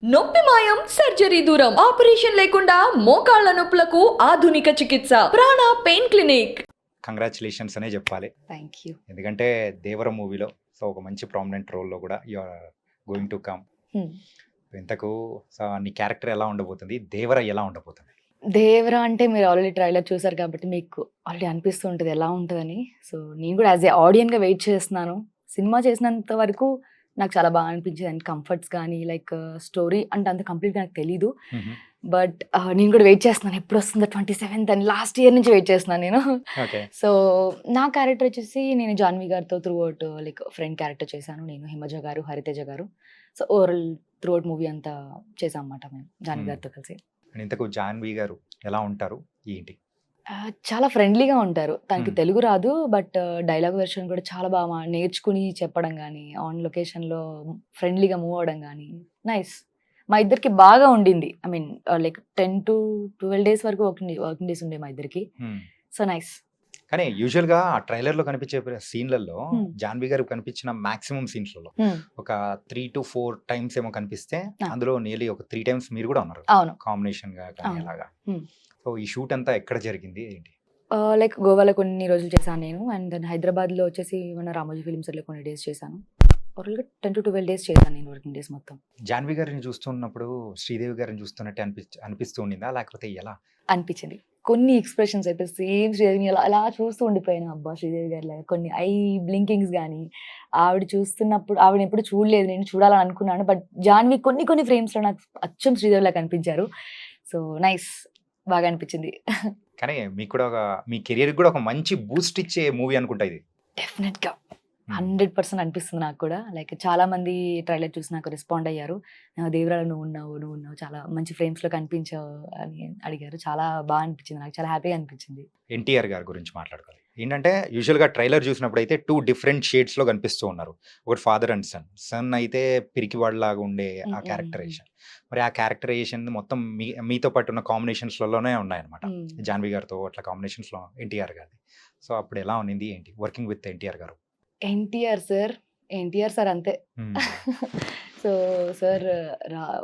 నొప్పి మాయం సర్జరీ దూరం ఆపరేషన్ లేకుండా మోకాళ్ల నొప్పులకు ఆధునిక చికిత్స ప్రాణ పెయిన్ క్లినిక్. కంగ్రాచులేషన్స్ అనే చెప్పాలి. Thank you. ఎందుకంటే దేవర మూవీలో సో ఒక మంచి ప్రామినెంట్ రోల్లో కూడా you are going to come. ఇంతకు సో నీ క్యారెక్టర్ ఎలా ఉండబోతుంది, దేవర ఎలా ఉండబోతుంది? దేవరా అంటే మీరు ఆల్రెడీ ట్రైలర్ చూసారు కాబట్టి మీకు ఆల్రెడీ అనిపిస్తుంటుంది ఎలా ఉంటుందని. సో నేను కూడా యాజ్ ఏ ఆడియన్గా వెయిట్ చేస్తున్నాను. సినిమా చేసినంత వరకు నాకు చాలా బాగా అనిపించింది. అండ్ కంఫర్ట్స్ కానీ లైక్ స్టోరీ అంటే అంత కంప్లీట్గా నాకు తెలీదు. బట్ నేను కూడా వెయిట్ చేస్తున్నాను ఎప్పుడు వస్తుందో 27th అని. లాస్ట్ ఇయర్ నుంచి వెయిట్ చేస్తున్నాను నేను. ఓకే. సో నా క్యారెక్టర్ వచ్చేసి నేను జాన్వి గారితో through out like friend character చేశాను. నేను హిమజ గారు, హరితేజ గారు. So overall through out movie అంతా చేసాం అన్నమాట మేము జాన్వి గారితో కలిసి. అండ్ ఇంతకు జాన్వి గారు ఎలా ఉంటారు ఏంటి? చాలా ఫ్రెండ్లీగా ఉంటారు. తనకి తెలుగు రాదు బట్ డైలాగ్ వెర్షన్ కూడా చాలా బాగా నేర్చుకుని చెప్పడం కానీ ఆన్ లొకేషన్లో ఫ్రెండ్లీగా మూవ్ అవ్వడం కానీ నైస్. మా ఇద్దరికి బాగా ఉండింది. I mean like 10 to 12 days వరకు వర్కింగ్ డేస్ ఉండే మా ఇద్దరికి. So nice. కానీ యూజువల్గా ఆ ట్రైలర్లో కనిపించే సీన్లలో జాన్వి గారు కనిపించిన మాక్సిమం సీన్స్లలో ఒక 3 to 4 times ఏమో కనిపిస్తే అందులో నియర్లీ ఒక 3 times మీరు కూడా ఉన్నారు అవును. కాంబినేషన్ గా కానీ అలాగా. సో ఈ షూట్ అంతా ఎక్కడ జరిగింది ఏంటి? లైక్ గోవాలో కొన్ని రోజులు చేశాను నేను. అండ్ దెన్ హైదరాబాద్లో వచ్చేసి మన రామోజీ ఫిలిమ్స్లో కొన్ని డేస్ చేశాను. ఓవరాల్గా 10 to 12 days చేశాను నేను వర్కింగ్ డేస్ మొత్తం. జాన్వి గారిని చూస్తున్నప్పుడు శ్రీదేవి గారిని చూస్తున్నట్టే అనిపిస్తూ ఉండిందా లేకపోతే ఎలా అనిపించింది? కొన్ని ఎక్స్ప్రెషన్స్ అయితే సేమ్ శ్రీదేవిని అలా చూస్తూ ఉండిపోయాను. అబ్బా శ్రీదేవి గారి లాగా కొన్ని ఐ బ్లింకింగ్స్ కానీ ఆవిడ చూస్తున్నప్పుడు ఆవిడ ఎప్పుడు చూడలేదు, నేను చూడాలని అనుకున్నాను. బట్ జాన్వి కొన్ని ఫ్రేమ్స్లో నాకు అచ్చం శ్రీదేవిలా కనిపించారు. సో నైస్, బాగా అనిపించింది. కానీ మీకు కూడా మీ కెరియర్ కూడా ఒక మంచి బూస్ట్ ఇచ్చే మూవీ అనుకుంటా ఇది. డెఫినెట్గా 100% అనిపిస్తుంది నాకు కూడా. లైక్ చాలా మంది ట్రైలర్ చూసి నాకు రెస్పాండ్ అయ్యారు. దేవరాలో నువ్వు ఉన్నావు చాలా మంచి ఫ్రేమ్స్లో కనిపించావు అని అడిగారు. చాలా బాగా అనిపించింది, నాకు చాలా హ్యాపీగా అనిపించింది. ఎన్టీఆర్ గారి గురించి మాట్లాడుకోవాలి. ఏంటంటే యూజువల్గా ట్రైలర్ చూసినప్పుడు అయితే 2 different షేడ్స్లో కనిపిస్తూ ఉన్నారు. ఒకటి ఫాదర్ అండ్ సన్ అయితే పిరికివాడిలాగా ఉండే ఆ క్యారెక్టరైజేషన్. మరి ఆ క్యారెక్టరైజేషన్ మొత్తం మీతో పాటు ఉన్న కాంబినేషన్స్లోనే ఉన్నాయన్నమాట. జాన్వి గారితో అట్లా కాంబినేషన్స్లో ఎన్టీఆర్ గారిది. సో అప్పుడు ఎలా ఉన్నింది ఏంటి వర్కింగ్ విత్ ఎన్టీఆర్ గారు? ఎన్టీఆర్ సార్ అంతే. సో సార్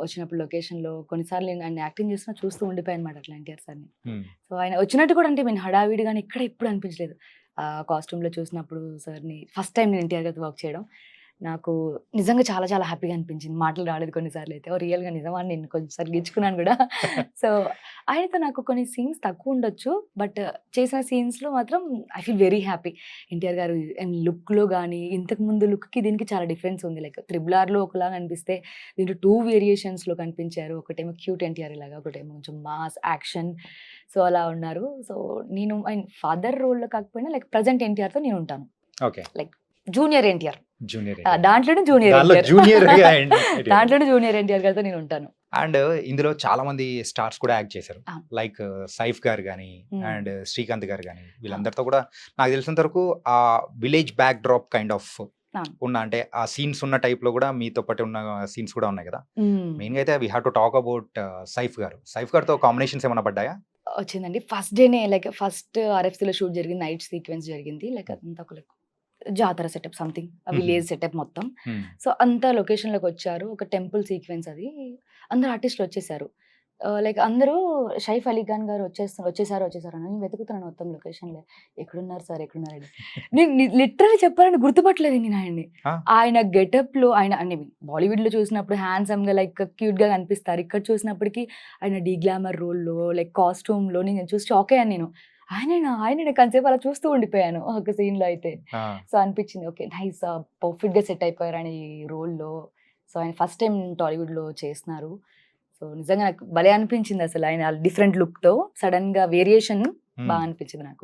వచ్చినప్పుడు లొకేషన్లో కొన్నిసార్లు ఆయన యాక్టింగ్ చేస్తున్నా చూస్తూ ఉండిపోయాను అనమాట అట్లా ఎన్టీఆర్ సార్ని. సో ఆయన వచ్చినట్టు కూడా అంటే నేను హడావిడి కానీ ఎక్కడ ఎప్పుడు అనిపించలేదు. కాస్ట్యూమ్లో చూసినప్పుడు సార్ని ఫస్ట్ టైం నేను ఎన్టీఆర్ గారితో వర్క్ చేయడం నాకు నిజంగా చాలా చాలా హ్యాపీగా అనిపించింది. మాటలు రాలేదు కొన్నిసార్లు అయితే రియల్గా నిజమని నేను కొంచెంసారి గెలుచుకున్నాను కూడా. సో ఆయనతో నాకు కొన్ని సీన్స్ తక్కువ ఉండొచ్చు బట్ చేసిన సీన్స్లో మాత్రం I feel very happy. NTR గారు లుక్లో కానీ ఇంతకుముందు లుక్కి దీనికి చాలా డిఫరెన్స్ ఉంది. లైక్ RRRలో ఒకలాగా అనిపిస్తే దీంట్లో 2 వేరియేషన్స్లో కనిపించారు. ఒకటేమో క్యూట్ ఎన్టీఆర్ లాగా, ఒకటేమో కొంచెం మాస్ యాక్షన్. సో అలా ఉన్నారు. సో నేను ఆయన ఫాదర్ రోల్లో కాకపోయినా లైక్ ప్రజెంట్ ఎన్టీఆర్తో నేను ఉంటాను. Okay. Like junior NTR junior దాంట్లోనే జూనియర్ ఎన్టీఆర్ గారితో నేను ఉంటాను. అండ్ ఇందులో చాలా మంది స్టార్స్ కూడా యాక్ట్ చేశారు. లైక్ సైఫ్ గారు కానీ అండ్ శ్రీకాంత్ గారు కానీ వీళ్ళందరితో కూడా నాకు తెలిసినంత వరకు ఆ village back drop kind of ఉన్న అంటే ఆ సీన్స్ ఉన్న టైప్ లో కూడా మీతో పాటు ఉన్న సీన్స్ కూడా ఉన్నాయి కదా. మెయిన్ గా అయితే we have to talk about Saif గారితో కాంబినేషన్స్ ఏమైనా పడ్డాయా? వచ్చిందండి ఫస్ట్ డేనే. లైక్ ఫస్ట్ RFCలో షూట్ జరిగింది, నైట్ సీక్వెన్స్ జరిగింది. లైక్ అదంతా ఒక జాతర సెటప్ సంథింగ్ విలేజ్ సెటప్ మొత్తం. సో అంతా లొకేషన్లోకి వచ్చారు. ఒక టెంపుల్ సీక్వెన్స్ అది. అందరు ఆర్టిస్టులు వచ్చేసారు. లైక్ అందరూ షైఫ్ అలీ ఖాన్ గారు వచ్చేసారు అని నేను వెతుకుతున్నాను మొత్తం లొకేషన్లో. ఎక్కడున్నారు సార్ నేను లిటరల్లీ చెప్పాలని గుర్తుపట్టలేదు నేను ఆయన్ని. ఆయన గెటప్లో ఆయన అన్ని బాలీవుడ్లో చూసినప్పుడు హ్యాండ్సమ్గా లైక్ క్యూట్గా కనిపిస్తారు. ఇక్కడ చూసినప్పటికీ ఆయన డీగ్లామర్ రోల్లో లైక్ కాస్ట్యూమ్లో నేను చూసి షాక్ అయ్యాను నేను. ఆయన కొంతసేపు అలా చూస్తూ ఉండిపోయాను ఒక సీన్లో అయితే. సో అనిపించింది ఓకే నైస్, పర్ఫెక్ట్గా సెట్ అయిపోయారు ఆయన ఈ రోల్లో. సో ఆయన ఫస్ట్ టైం టాలీవుడ్లో చేస్తున్నారు. సో నిజంగా నాకు భలే అనిపించింది అసలు ఆయన డిఫరెంట్ లుక్తో సడన్గా వేరియేషన్ బాగా అనిపించింది నాకు.